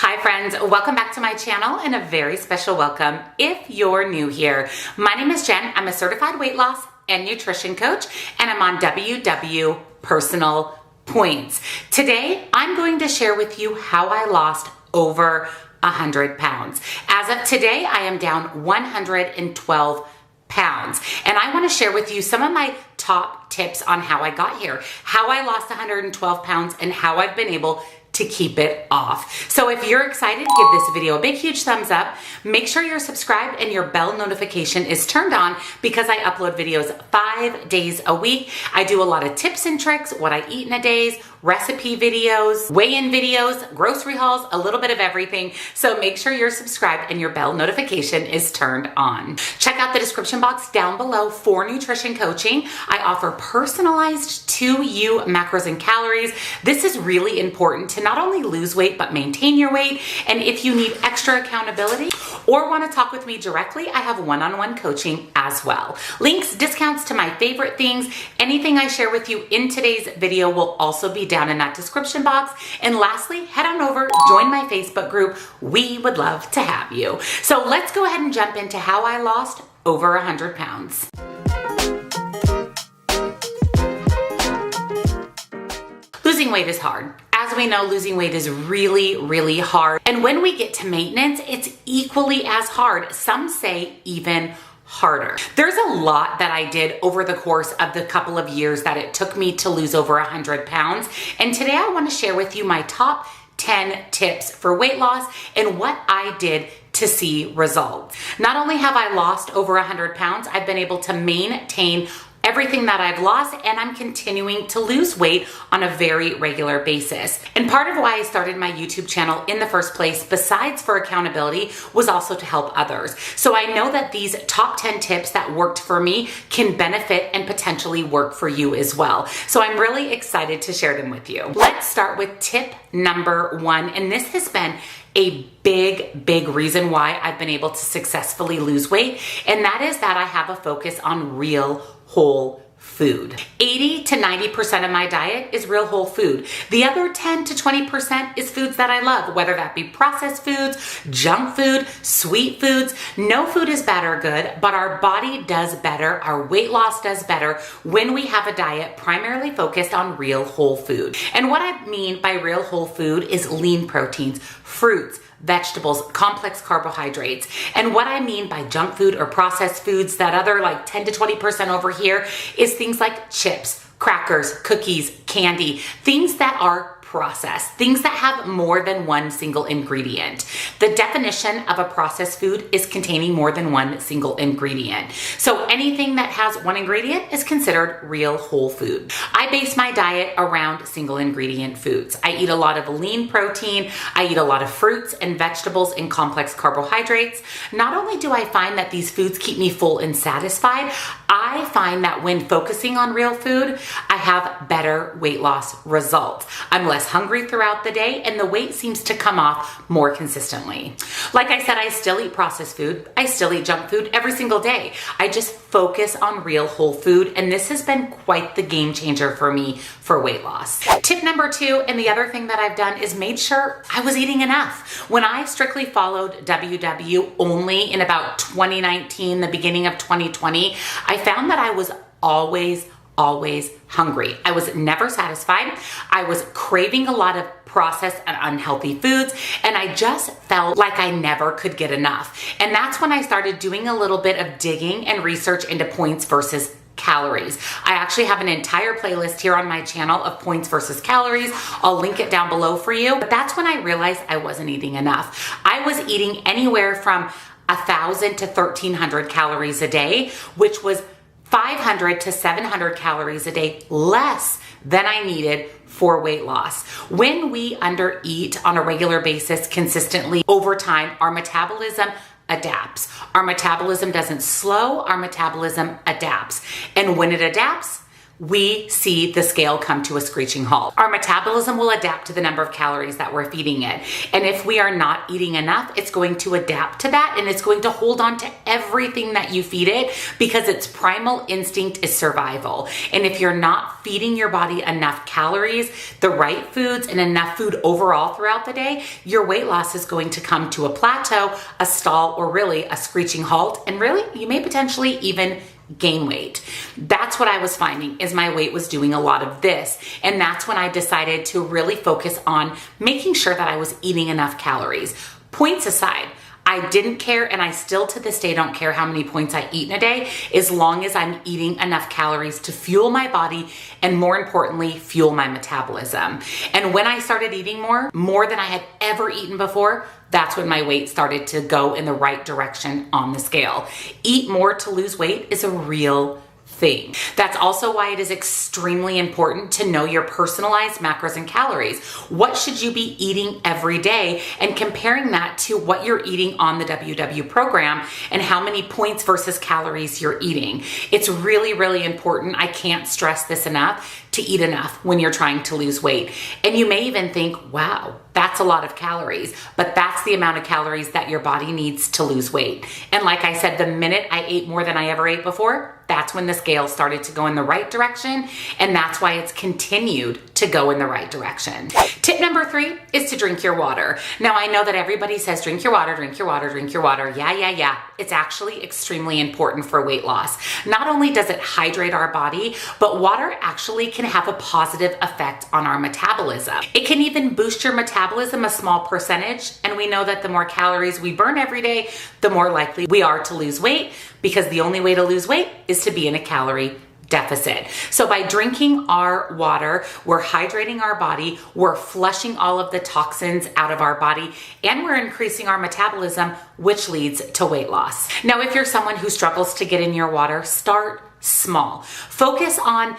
Hi friends, welcome back to my channel and a very special welcome if you're new here. My name is Jen. I'm a certified weight loss and nutrition coach and I'm on WW Personal Points. Today, I'm going to share with you how I lost over 100 pounds. As of today, I am down 112 pounds. And I want to share with you some of my top tips on how I got here, how I lost 112 pounds, and how I've been able to keep it off. So if you're excited, give this video a big, huge thumbs up. Make sure you're subscribed and your bell notification is turned on because I upload videos 5 days a week. I do a lot of tips and tricks, what I eat in a day, recipe videos, weigh-in videos, grocery hauls, a little bit of everything. So make sure you're subscribed and your bell notification is turned on. Check out the description box down below for nutrition coaching. I offer personalized to you macros and calories. This is really important to not only lose weight, but maintain your weight. And if you need extra accountability or want to talk with me directly, I have one-on-one coaching as well. Links, discounts to my favorite things, anything I share with you in today's video will also be down in that description box. And lastly, head on over, join my Facebook group. We would love to have you. So let's go ahead and jump into how I lost over 100 pounds. Losing weight is hard. As we know, losing weight is really, really hard. And when we get to maintenance, it's equally as hard. Some say even harder. There's a lot that I did over the course of the couple of years that it took me to lose over 100 pounds. And today I want to share with you my top 10 tips for weight loss and what I did to see results. Not only have I lost over 100 pounds, I've been able to maintain everything that I've lost, and I'm continuing to lose weight on a very regular basis. And part of why I started my YouTube channel in the first place, besides for accountability, was also to help others. So I know that these top 10 tips that worked for me can benefit and potentially work for you as well. So I'm really excited to share them with you. Let's start with tip number 1, and this has been a big reason why I've been able to successfully lose weight, and that is that I have a focus on real whole food. 80 to 90% of my diet is real whole food. The other 10 to 20% is foods that I love, whether that be processed foods, junk food, sweet foods. No food is bad or good, but our body does better, our weight loss does better when we have a diet primarily focused on real whole food. And what I mean by real whole food is lean proteins, fruits, vegetables, complex carbohydrates. And what I mean by junk food or processed foods, that other like 10 to 20% over here, is things like chips, crackers, cookies, candy, things that are processed, things that have more than one single ingredient. The definition of a processed food is containing more than one single ingredient. So anything that has one ingredient is considered real whole food. I base my diet around single ingredient foods. I eat a lot of lean protein. I eat a lot of fruits and vegetables and complex carbohydrates. Not only do I find that these foods keep me full and satisfied, I find that when focusing on real food, I have better weight loss results. I'm less hungry throughout the day and the weight seems to come off more consistently. Like I said, I still eat processed food. I still eat junk food every single day. I just focus on real whole food, and this has been quite the game changer for me for weight loss. Tip number 2, and the other thing that I've done is made sure I was eating enough. When I strictly followed WW only in about 2019, the beginning of 2020, I found that I was always hungry. I was never satisfied. I was craving a lot of processed and unhealthy foods, and I just felt like I never could get enough. And that's when I started doing a little bit of digging and research into points versus calories. I actually have an entire playlist here on my channel of points versus calories. I'll link it down below for you. But that's when I realized I wasn't eating enough. I was eating anywhere from 1,000 to 1,300 calories a day, which was 500 to 700 calories a day less than I needed for weight loss. When we undereat on a regular basis consistently over time, our metabolism adapts. Our metabolism doesn't slow, our metabolism adapts. And when it adapts, we see the scale come to a screeching halt. Our metabolism will adapt to the number of calories that we're feeding it. And if we are not eating enough, it's going to adapt to that and it's going to hold on to everything that you feed it because its primal instinct is survival. And if you're not feeding your body enough calories, the right foods, and enough food overall throughout the day, your weight loss is going to come to a plateau, a stall, or really a screeching halt. And really, you may potentially even gain weight. That's what I was finding, is my weight was doing a lot of this. And that's when I decided to really focus on making sure that I was eating enough calories. Points aside, I didn't care, and I still to this day don't care how many points I eat in a day, as long as I'm eating enough calories to fuel my body and, more importantly, fuel my metabolism. And when I started eating more than I had ever eaten before, that's when my weight started to go in the right direction on the scale. Eat more to lose weight is a real thing. That's also why it is extremely important to know your personalized macros and calories. What should you be eating every day, and comparing that to what you're eating on the WW program and how many points versus calories you're eating. It's really, really important. I can't stress this enough, to eat enough when you're trying to lose weight. And you may even think, wow, that's a lot of calories, but that's the amount of calories that your body needs to lose weight. And like I said, the minute I ate more than I ever ate before, that's when the scale started to go in the right direction, and that's why it's continued to go in the right direction. Tip number 3 is to drink your water. Now, I know that everybody says drink your water, drink your water, drink your water. Yeah. It's actually extremely important for weight loss. Not only does it hydrate our body, but water actually can have a positive effect on our metabolism. It can even boost your metabolism a small percentage, and we know that the more calories we burn every day, the more likely we are to lose weight, because the only way to lose weight is to be in a calorie deficit. So by drinking our water, we're hydrating our body, we're flushing all of the toxins out of our body, and we're increasing our metabolism, which leads to weight loss. Now, if you're someone who struggles to get in your water, start small. Focus on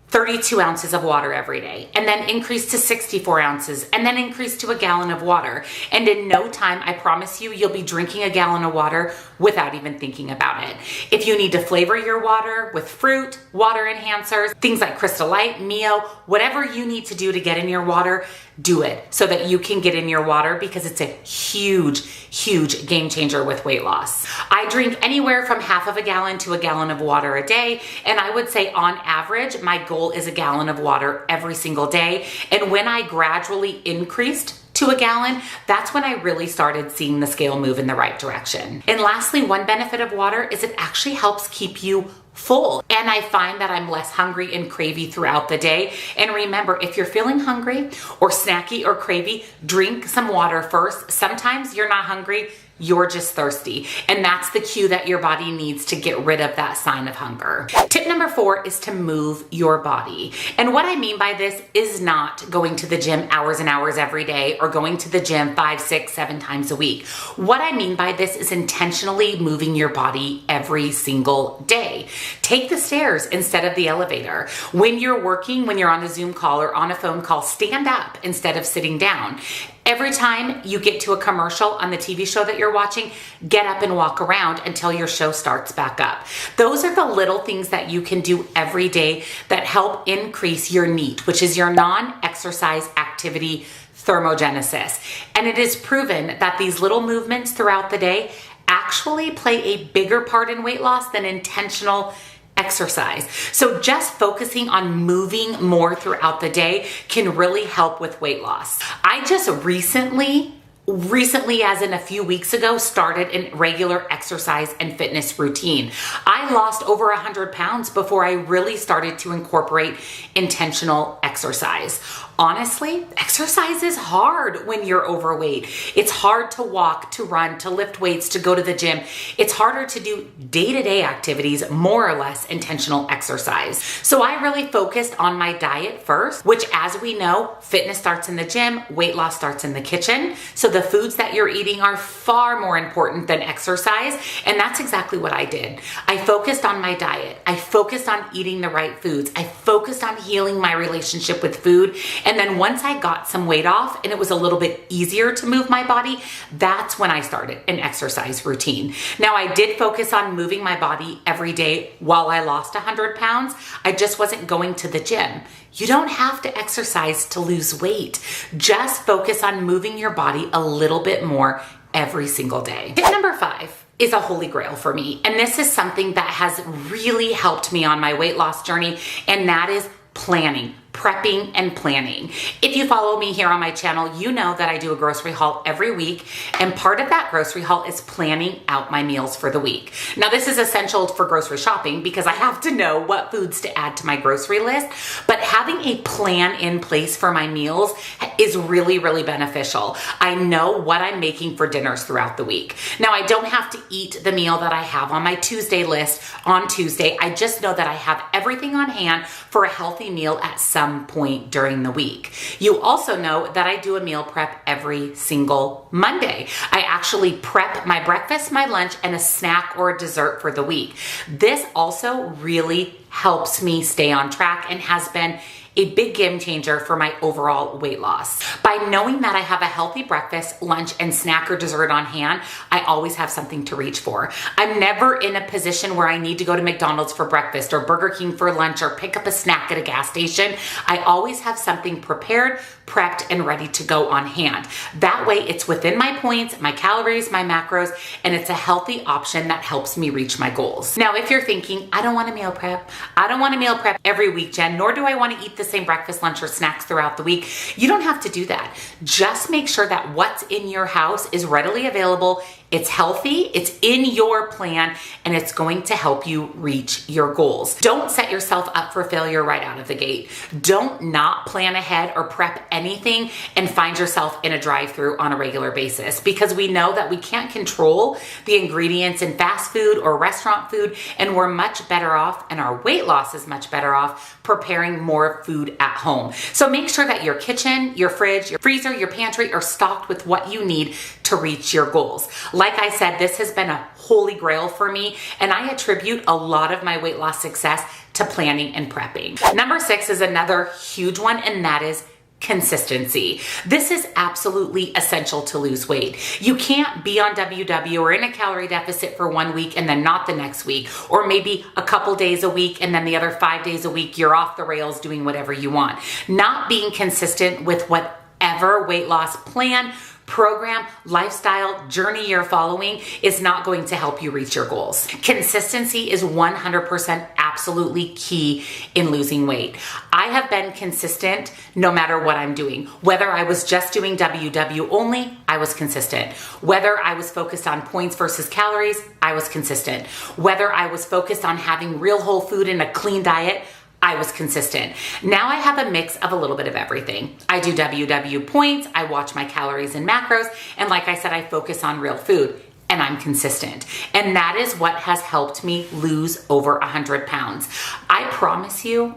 32 ounces of water every day, and then increase to 64 ounces, and then increase to a gallon of water. And in no time, I promise you, you'll be drinking a gallon of water without even thinking about it. If you need to flavor your water with fruit, water enhancers, things like Crystal Light, Mio, whatever you need to do to get in your water, do it so that you can get in your water, because it's a huge game changer with weight loss. I drink anywhere from half of a gallon to a gallon of water a day, and I would say on average, my goal is a gallon of water every single day. And when I gradually increased to a gallon, that's when I really started seeing the scale move in the right direction. And lastly, one benefit of water is it actually helps keep you full. And I find that I'm less hungry and cravey throughout the day. And remember, if you're feeling hungry or snacky or cravey, drink some water first. Sometimes you're not hungry, you're just thirsty. And that's the cue that your body needs to get rid of that sign of hunger. Tip number 4 is to move your body. And what I mean by this is not going to the gym hours and hours every day, or going to the gym 5, 6, 7 times a week. What I mean by this is intentionally moving your body every single day. Take the stairs instead of the elevator. When you're working, when you're on a Zoom call or on a phone call, stand up instead of sitting down. Every time you get to a commercial on the TV show that you're watching, get up and walk around until your show starts back up. Those are the little things that you can do every day that help increase your NEAT, which is your non-exercise activity thermogenesis. And it is proven that these little movements throughout the day actually play a bigger part in weight loss than intentional exercise. So just focusing on moving more throughout the day can really help with weight loss. I just recently, as in a few weeks ago, started a regular exercise and fitness routine. I lost over 100 pounds before I really started to incorporate intentional exercise. Honestly, exercise is hard when you're overweight. It's hard to walk, to run, to lift weights, to go to the gym. It's harder to do day-to-day activities, more or less intentional exercise. So I really focused on my diet first, which, as we know, fitness starts in the gym, weight loss starts in the kitchen. So the foods that you're eating are far more important than exercise. And that's exactly what I did. I focused on my diet. I focused on eating the right foods. I focused on healing my relationship with food. And then once I got some weight off and it was a little bit easier to move my body, that's when I started an exercise routine. Now, I did focus on moving my body every day while I lost 100 pounds. I just wasn't going to the gym. You don't have to exercise to lose weight. Just focus on moving your body a little bit more every single day. Tip number 5 is a holy grail for me. And this is something that has really helped me on my weight loss journey. And that is planning. Prepping and planning. If you follow me here on my channel, you know that I do a grocery haul every week, and part of that grocery haul is planning out my meals for the week. Now, this is essential for grocery shopping because I have to know what foods to add to my grocery list, but having a plan in place for my meals is really, really beneficial. I know what I'm making for dinners throughout the week. Now, I don't have to eat the meal that I have on my Tuesday list on Tuesday. I just know that I have everything on hand for a healthy meal at some point during the week. You also know that I do a meal prep every single Monday. I actually prep my breakfast, my lunch, and a snack or a dessert for the week. This also really helps me stay on track and has been a big game changer for my overall weight loss. By knowing that I have a healthy breakfast, lunch, and snack or dessert on hand, I always have something to reach for. I'm never in a position where I need to go to McDonald's for breakfast or Burger King for lunch or pick up a snack at a gas station. I always have something prepared, prepped, and ready to go on hand. That way it's within my points, my calories, my macros, and it's a healthy option that helps me reach my goals. Now, if you're thinking, I don't want to meal prep. I don't want to meal prep every week, Jen, nor do I want to eat the same breakfast, lunch, or snacks throughout the week. You don't have to do that. Just make sure that what's in your house is readily available. It's healthy, it's in your plan, and it's going to help you reach your goals. Don't set yourself up for failure right out of the gate. Don't not plan ahead or prep anything and find yourself in a drive-through on a regular basis, because we know that we can't control the ingredients in fast food or restaurant food, and we're much better off, and our weight loss is much better off, preparing more food at home. So make sure that your kitchen, your fridge, your freezer, your pantry are stocked with what you need to reach your goals. Like I said, this has been a holy grail for me, and I attribute a lot of my weight loss success to planning and prepping. Number 6 is another huge one, and that is consistency. This is absolutely essential to lose weight. You can't be on WW or in a calorie deficit for 1 week and then not the next week, or maybe a couple days a week and then the other 5 days a week you're off the rails doing whatever you want. Not being consistent with whatever weight loss plan, program, lifestyle, journey you're following is not going to help you reach your goals. Consistency is 100% absolutely key in losing weight. I have been consistent no matter what I'm doing. Whether I was just doing WW only, I was consistent. Whether I was focused on points versus calories, I was consistent. Whether I was focused on having real whole food and a clean diet, I was consistent. Now I have a mix of a little bit of everything. I do WW points, I watch my calories and macros, and like I said, I focus on real food, and I'm consistent. And that is what has helped me lose over 100 pounds. I promise you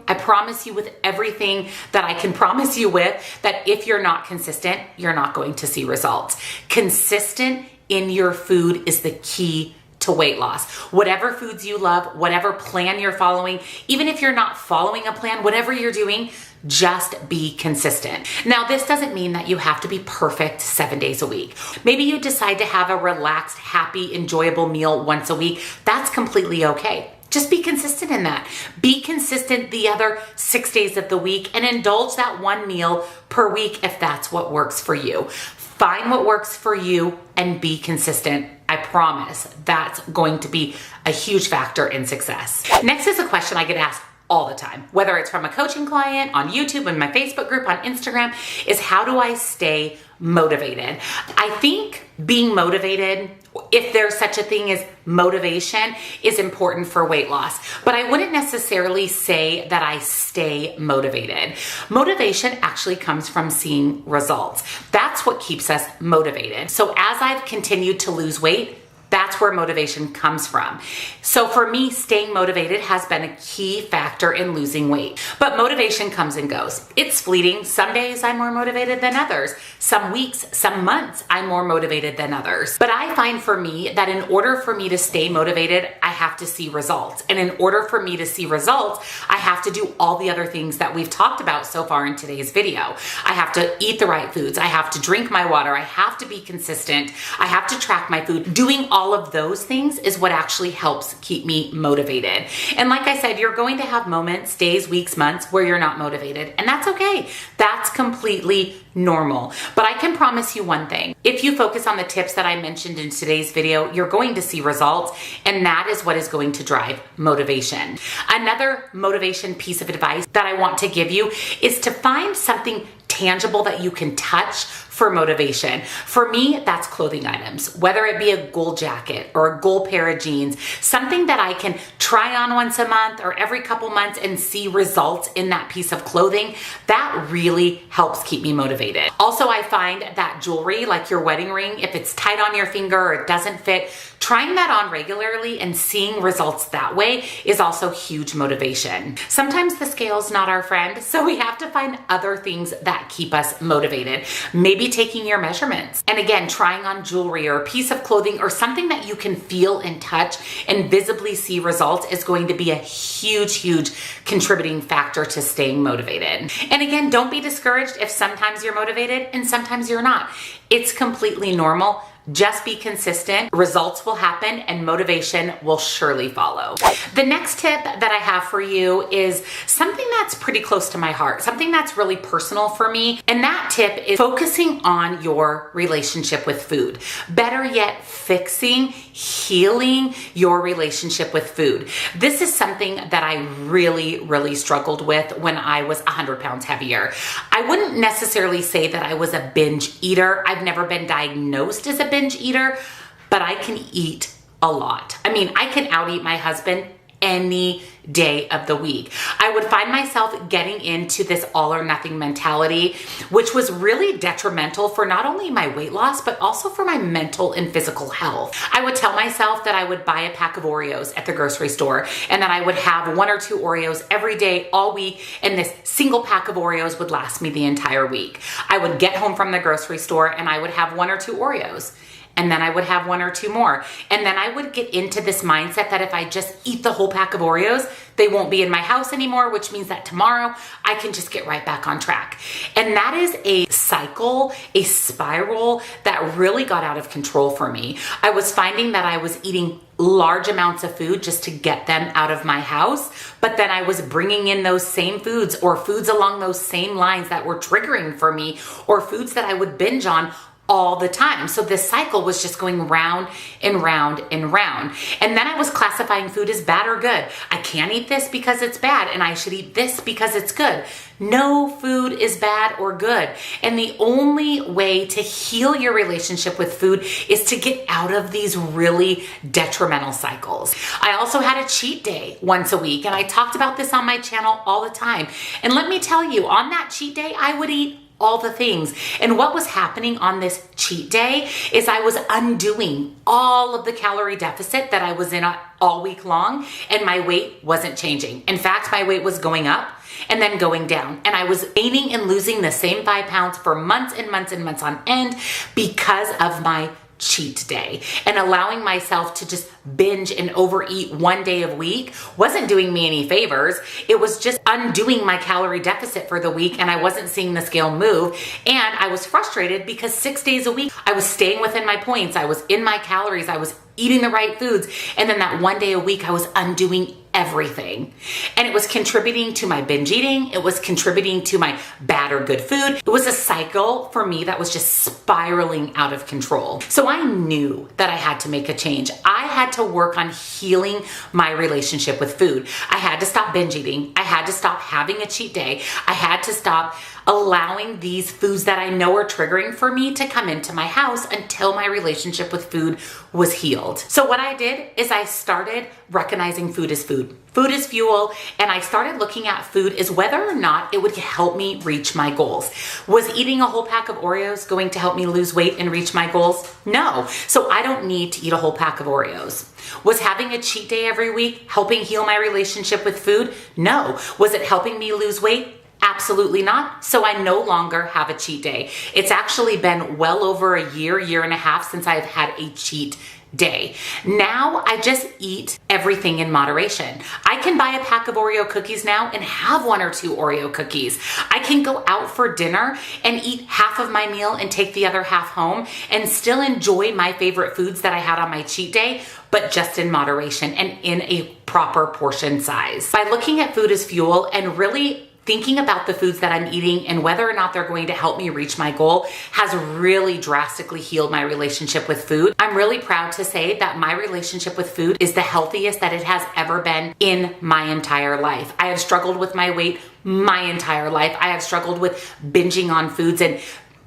with everything that I can promise you with, that if you're not consistent, you're not going to see results. Consistent in your food is the key to weight loss. Whatever foods you love, whatever plan you're following, even if you're not following a plan, whatever you're doing, just be consistent. Now, this doesn't mean that you have to be perfect 7 days a week. Maybe you decide to have a relaxed, happy, enjoyable meal once a week. That's completely okay. Just be consistent in that. Be consistent the other 6 days of the week and indulge that one meal per week if that's what works for you. Find what works for you and be consistent. I promise that's going to be a huge factor in success. Next is a question I get asked all the time, whether it's from a coaching client, on YouTube, in my Facebook group, on Instagram, is how do I stay motivated? I think being motivated, if there's such a thing as motivation, is important for weight loss. But I wouldn't necessarily say that I stay motivated. Motivation actually comes from seeing results. That's what keeps us motivated. So as I've continued to lose weight, that's That's where motivation comes from. So for me, staying motivated has been a key factor in losing weight. But motivation comes and goes. It's fleeting. Some days I'm more motivated than others. Some weeks, some months, I'm more motivated than others. But I find for me that in order for me to stay motivated, I have to see results. And in order for me to see results, I have to do all the other things that we've talked about so far in today's video. I have to eat the right foods. I have to drink my water. I have to be consistent. I have to track my food. Doing all of those things is what actually helps keep me motivated. And like I said, you're going to have moments, days, weeks, months where you're not motivated. And that's okay. That's completely normal. But I can promise you one thing. If you focus on the tips that I mentioned in today's video, you're going to see results, and that is what is going to drive motivation. Another motivation piece of advice that I want to give you is to find something tangible that you can touch for motivation. For me, that's clothing items, whether it be a gold jacket or a gold pair of jeans, something that I can try on once a month or every couple months and see results in that piece of clothing. That really helps keep me motivated. Also, I find that jewelry, like your wedding ring, if it's tight on your finger or it doesn't fit, trying that on regularly and seeing results that way is also huge motivation. Sometimes the scale's not our friend, so we have to find other things that keep us motivated. Maybe taking your measurements. And again, trying on jewelry or a piece of clothing or something that you can feel and touch and visibly see results is going to be a huge, huge contributing factor to staying motivated. And again, don't be discouraged if sometimes you're motivated and sometimes you're not. It's completely normal. Just be consistent, results will happen, and motivation will surely follow. The next tip that I have for you is something that's pretty close to my heart, something that's really personal for me. And that tip is focusing on your relationship with food. Better yet, fixing, healing your relationship with food. This is something that I really, really struggled with when I was 100 pounds heavier. I wouldn't necessarily say that I was a binge eater. I've never been diagnosed as a binge eater, but I can eat a lot. I mean, I can out-eat my husband any day of the week. I would find myself getting into this all or nothing mentality, which was really detrimental for not only my weight loss, but also for my mental and physical health. I would tell myself that I would buy a pack of Oreos at the grocery store and that I would have 1 or 2 Oreos every day, all week, and this single pack of Oreos would last me the entire week. I would get home from the grocery store and I would have 1 or 2 Oreos. And then I would have 1 or 2 more. And then I would get into this mindset that if I just eat the whole pack of Oreos, they won't be in my house anymore, which means that tomorrow I can just get right back on track. And that is a cycle, a spiral that really got out of control for me. I was finding that I was eating large amounts of food just to get them out of my house, but then I was bringing in those same foods or foods along those same lines that were triggering for me, or foods that I would binge on all the time. So this cycle was just going round and round and round. And then I was classifying food as bad or good. I can't eat this because it's bad, and I should eat this because it's good. No food is bad or good. And the only way to heal your relationship with food is to get out of these really detrimental cycles. I also had a cheat day once a week, and I talked about this on my channel all the time. And let me tell you, on that cheat day, I would eat all the things. And what was happening on this cheat day is I was undoing all of the calorie deficit that I was in all week long, and my weight wasn't changing. In fact, my weight was going up and then going down. And I was gaining and losing the same 5 pounds for months and months and months on end because of my cheat day. And allowing myself to just binge and overeat 1 day a week wasn't doing me any favors. It was just undoing my calorie deficit for the week, and I wasn't seeing the scale move. And I was frustrated because 6 days a week, I was staying within my points. I was in my calories. I was eating the right foods. And then that 1 day a week, I was undoing everything. And it was contributing to my binge eating. It was contributing to my bad or good food. It was a cycle for me that was just spiraling out of control. So I knew that I had to make a change. I had to work on healing my relationship with food. I had to stop binge eating. I had to stop having a cheat day. I had to stop allowing these foods that I know are triggering for me to come into my house until my relationship with food was healed. So what I did is I started recognizing food is food. Food is fuel, and I started looking at food as whether or not it would help me reach my goals. Was eating a whole pack of Oreos going to help me lose weight and reach my goals? No. So I don't need to eat a whole pack of Oreos. Was having a cheat day every week helping heal my relationship with food? No. Was it helping me lose weight? Absolutely not. So I no longer have a cheat day. It's actually been well over a year and a half since I've had a cheat day. Now I just eat everything in moderation. I can buy a pack of Oreo cookies now and have 1 or 2 Oreo cookies. I can go out for dinner and eat half of my meal and take the other half home and still enjoy my favorite foods that I had on my cheat day, but just in moderation and in a proper portion size. By looking at food as fuel and really thinking about the foods that I'm eating and whether or not they're going to help me reach my goal has really drastically healed my relationship with food. I'm really proud to say that my relationship with food is the healthiest that it has ever been in my entire life. I have struggled with my weight my entire life. I have struggled with binging on foods and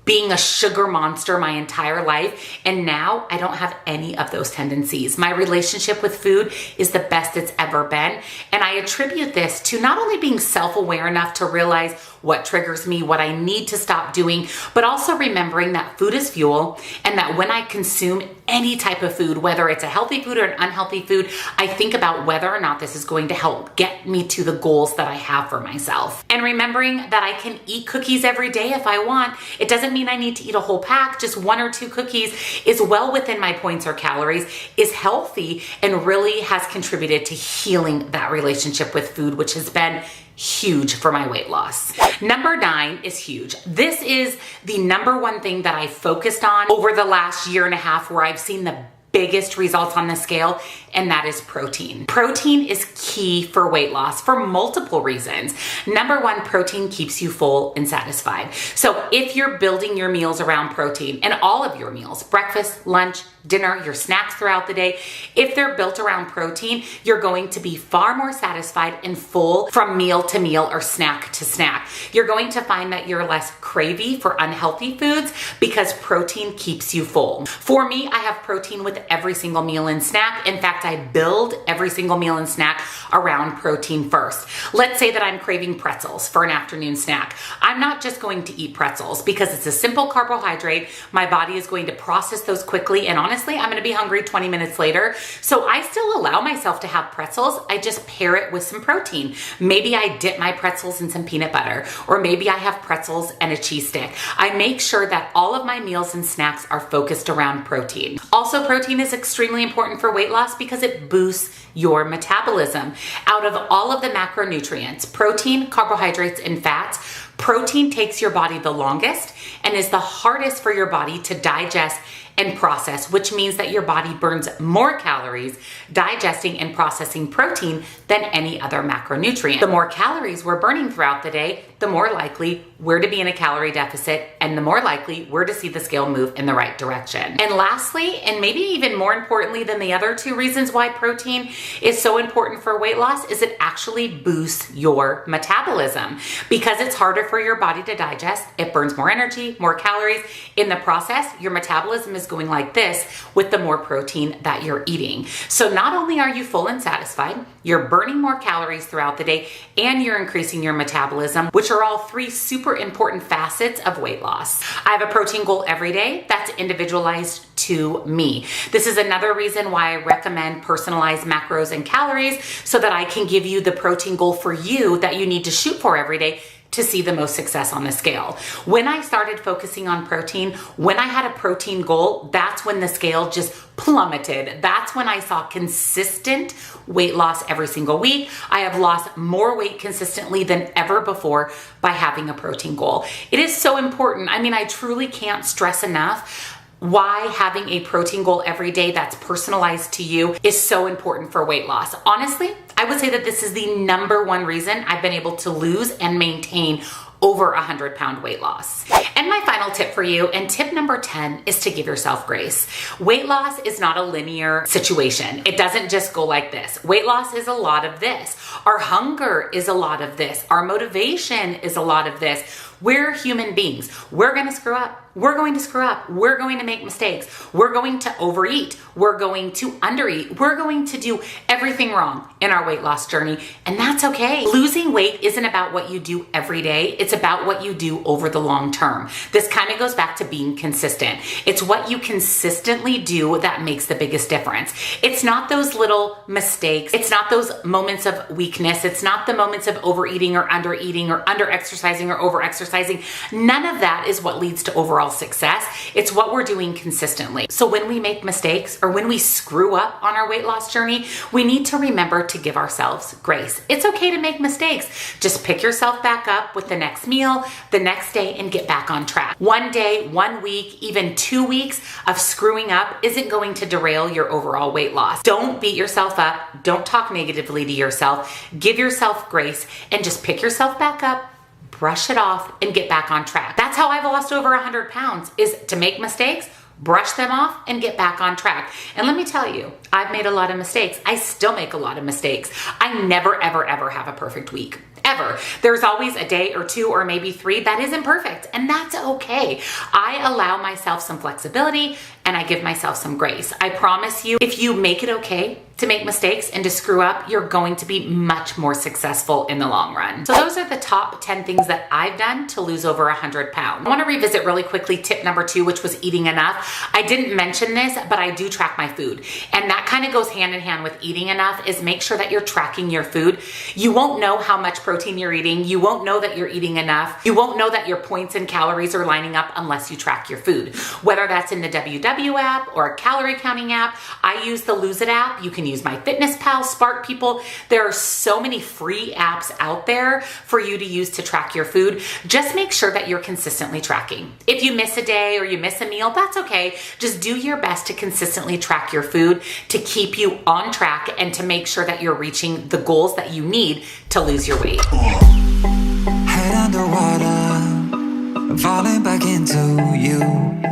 being a sugar monster my entire life, and now I don't have any of those tendencies. My relationship with food is the best it's ever been, and I attribute this to not only being self-aware enough to realize what triggers me, what I need to stop doing, but also remembering that food is fuel, and that when I consume any type of food, whether it's a healthy food or an unhealthy food, I think about whether or not this is going to help get me to the goals that I have for myself. And remembering that I can eat cookies every day if I want. It doesn't mean I need to eat a whole pack. Just 1 or 2 cookies is well within my points or calories, is healthy, and really has contributed to healing that relationship with food, which has been huge for my weight loss. Number 9 is huge. This is the number 1 thing that I focused on over the last year and a half, where I've seen the biggest results on the scale, and that is protein. Protein is key for weight loss for multiple reasons. Number 1, protein keeps you full and satisfied. So if you're building your meals around protein, and all of your meals, breakfast, lunch, dinner, your snacks throughout the day, if they're built around protein, you're going to be far more satisfied and full from meal to meal or snack to snack. You're going to find that you're less cravey for unhealthy foods because protein keeps you full. For me, I have protein with every single meal and snack. In fact, I build every single meal and snack around protein first. Let's say that I'm craving pretzels for an afternoon snack. I'm not just going to eat pretzels because it's a simple carbohydrate. My body is going to process those quickly, and honestly, I'm gonna be hungry 20 minutes later. So I still allow myself to have pretzels. I just pair it with some protein. Maybe I dip my pretzels in some peanut butter, or maybe I have pretzels and a cheese stick. I make sure that all of my meals and snacks are focused around protein. Also, protein is extremely important for weight loss because it boosts your metabolism. Out of all of the macronutrients, protein, carbohydrates, and fats, protein takes your body the longest and is the hardest for your body to digest and process, which means that your body burns more calories digesting and processing protein than any other macronutrient. The more calories we're burning throughout the day, the more likely we're to be in a calorie deficit, and the more likely we're to see the scale move in the right direction. And lastly, and maybe even more importantly than the other 2 reasons why protein is so important for weight loss, is it actually boosts your metabolism. Because it's harder for your body to digest, it burns more energy, more calories. In the process, your metabolism is going like this with the more protein that you're eating. So not only are you full and satisfied, you're burning more calories throughout the day, and you're increasing your metabolism, which are all 3 super important facets of weight loss. I have a protein goal every day that's individualized to me. This is another reason why I recommend personalized macros and calories, so that I can give you the protein goal for you that you need to shoot for every day to see the most success on the scale. When I started focusing on protein, when I had a protein goal, that's when the scale just plummeted. That's when I saw consistent weight loss every single week. I have lost more weight consistently than ever before by having a protein goal. It is so important. I mean, I truly can't stress enough why having a protein goal every day that's personalized to you is so important for weight loss. Honestly, I would say that this is the number 1 reason I've been able to lose and maintain over 100-pound weight loss. And my final tip for you, and tip number 10, is to give yourself grace. Weight loss is not a linear situation. It doesn't just go like this. Weight loss is a lot of this. Our hunger is a lot of this. Our motivation is a lot of this. We're human beings. We're going to screw up. We're going to screw up. We're going to make mistakes. We're going to overeat. We're going to undereat. We're going to do everything wrong in our weight loss journey, and that's okay. Losing weight isn't about what you do every day. It's about what you do over the long term. This kind of goes back to being consistent. It's what you consistently do that makes the biggest difference. It's not those little mistakes. It's not those moments of weakness. It's not the moments of overeating or undereating or under-exercising or over-exercising. None of that is what leads to overall success. It's what we're doing consistently. So when we make mistakes or when we screw up on our weight loss journey, we need to remember to give ourselves grace. It's okay to make mistakes. Just pick yourself back up with the next meal, the next day, and get back on track. One day, 1 week, even 2 weeks of screwing up isn't going to derail your overall weight loss. Don't beat yourself up. Don't talk negatively to yourself. Give yourself grace and just pick yourself back up, brush it off, and get back on track. That's how I've lost over 100 pounds, is to make mistakes, brush them off, and get back on track. And let me tell you, I've made a lot of mistakes. I still make a lot of mistakes. I never, ever, ever have a perfect week. Ever. There's always a day or two or maybe 3 that isn't perfect, and that's okay. I allow myself some flexibility and I give myself some grace. I promise you, if you make it okay to make mistakes and to screw up, you're going to be much more successful in the long run. So those are the top 10 things that I've done to lose over 100 pounds. I want to revisit really quickly tip number 2, which was eating enough. I didn't mention this, but I do track my food. And that kind of goes hand in hand with eating enough, is make sure that you're tracking your food. You won't know how much protein you're eating. You won't know that you're eating enough. You won't know that your points and calories are lining up unless you track your food. Whether that's in the WW app or a calorie counting app, I use the Lose It app. You can use MyFitnessPal, Spark People. There are so many free apps out there for you to use to track your food. Just make sure that you're consistently tracking. If you miss a day or you miss a meal, that's okay. Just do your best to consistently track your food to keep you on track and to make sure that you're reaching the goals that you need to lose your weight. Head underwater, I'm falling back into you.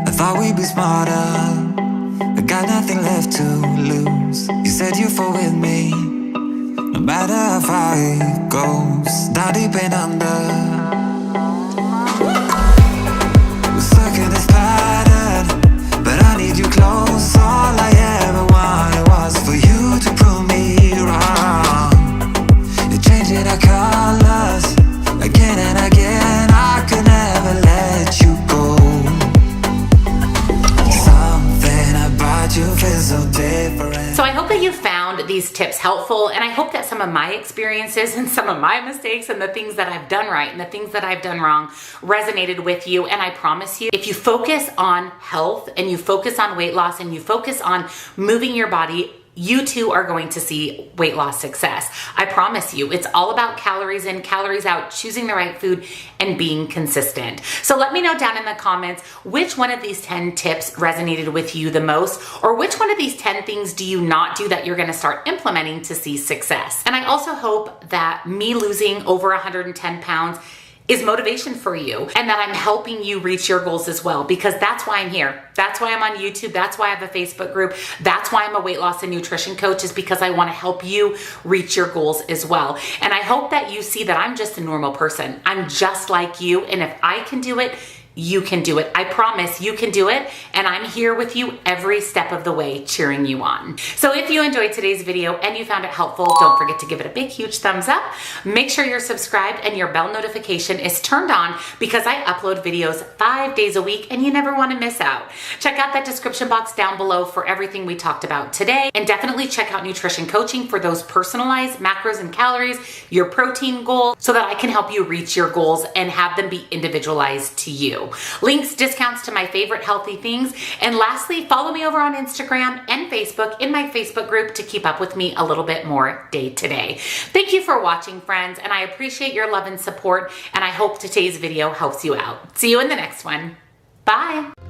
I thought we'd be smarter, I got nothing left to lose. You said you fall with me, no matter how far it goes. Down deep and under, we're stuck in this pattern, but I need you close. All I ever wanted was for you to prove me wrong. You're changing our colors again and again. I could never let you go. Something about you feels so different. So I hope that you found these tips helpful, and I hope that some of my experiences and some of my mistakes and the things that I've done right and the things that I've done wrong resonated with you. And I promise you, if you focus on health and you focus on weight loss and you focus on moving your body, you too are going to see weight loss success. I promise you, it's all about calories in, calories out, choosing the right food, and being consistent. So let me know down in the comments which one of these 10 tips resonated with you the most, or which one of these 10 things do you not do that you're gonna start implementing to see success. And I also hope that me losing over 110 pounds is motivation for you, and that I'm helping you reach your goals as well, because that's why I'm here. That's why I'm on YouTube. That's why I have a Facebook group. That's why I'm a weight loss and nutrition coach, is because I want to help you reach your goals as well. And I hope that you see that I'm just a normal person. I'm just like you, and if I can do it, you can do it. I promise you can do it, and I'm here with you every step of the way, cheering you on. So if you enjoyed today's video and you found it helpful, don't forget to give it a big, huge thumbs up. Make sure you're subscribed and your bell notification is turned on, because I upload videos 5 days a week and you never want to miss out. Check out that description box down below for everything we talked about today, and definitely check out nutrition coaching for those personalized macros and calories, your protein goal, so that I can help you reach your goals and have them be individualized to you. Links, discounts to my favorite healthy things. And lastly, follow me over on Instagram and Facebook in my Facebook group to keep up with me a little bit more day to day. Thank you for watching, friends, and I appreciate your love and support, and I hope today's video helps you out. See you in the next one. Bye.